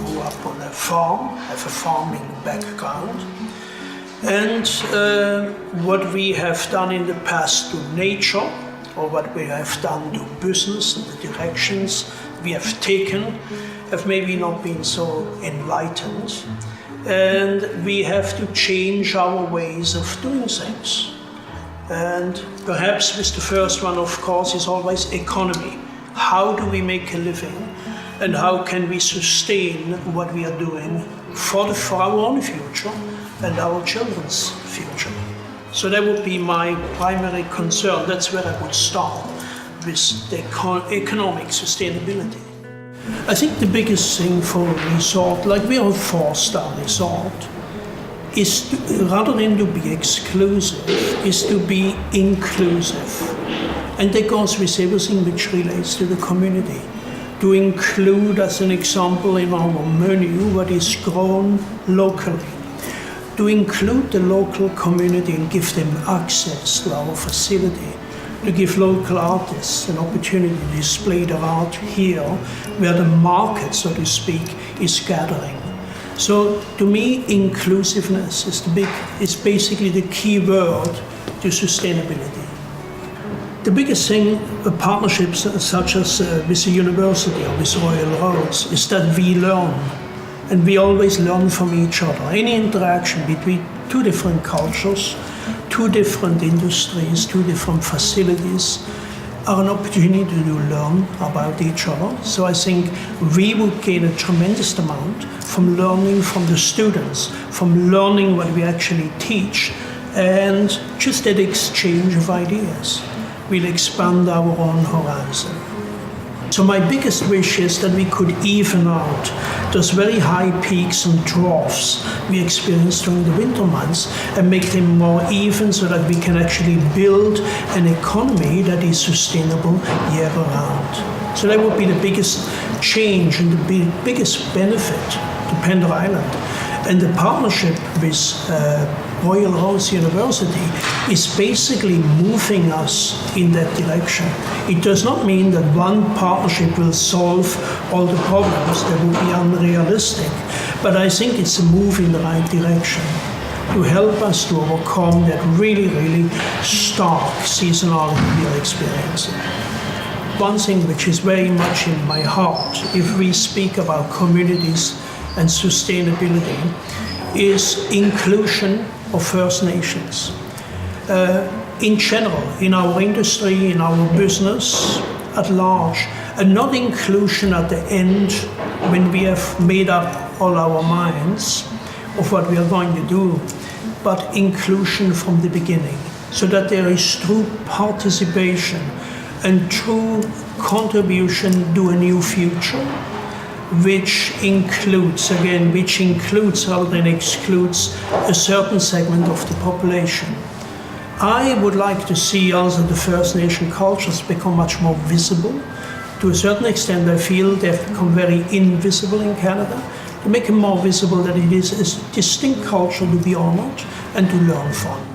grew up on a farm, have a farming background. And what we have done in the past to nature, or what we have done to business and the directions we have taken, have maybe not been so enlightened. And we have to change our ways of doing things. And perhaps with the first one, of course, is always economy. How do we make a living? And how can we sustain what we are doing for our own future and our children's future? So that would be my primary concern. That's where I would start, with the economic sustainability. I think the biggest thing for a resort, like we are a 4-star resort, is to, rather than to be exclusive, is to be inclusive. And that goes with everything which relates to the community. To include, as an example, in our menu what is grown locally. To include the local community and give them access to our facility. To give local artists an opportunity to display their art here, where the market, so to speak, is gathering. So to me, inclusiveness is basically the key word to sustainability. The biggest thing, partnerships such as with the university or with Royal Roads, is that we learn. And we always learn from each other. Any interaction between two different cultures, two different industries, two different facilities are an opportunity to learn about each other. So I think we would gain a tremendous amount from learning from the students, from learning what we actually teach, and just that exchange of ideas will expand our own horizon. So my biggest wish is that we could even out those very high peaks and troughs we experience during the winter months and make them more even, so that we can actually build an economy that is sustainable year round. So that would be the biggest change and the biggest benefit to Pender Island. And the partnership with Royal Roads University is basically moving us in that direction. It does not mean that one partnership will solve all the problems. That would be unrealistic. But I think it's a move in the right direction to help us to overcome that really, really stark seasonality we are experiencing. One thing which is very much in my heart, if we speak about communities and sustainability, is inclusion of First Nations. In general, in our industry, in our business at large, and not inclusion at the end when we have made up all our minds of what we are going to do, but inclusion from the beginning, so that there is true participation and true contribution to a new future, which includes rather than excludes a certain segment of the population. I would like to see also the First Nation cultures become much more visible. To a certain extent, I feel they've become very invisible in Canada. To make them more visible, that it is a distinct culture to be honored and to learn from.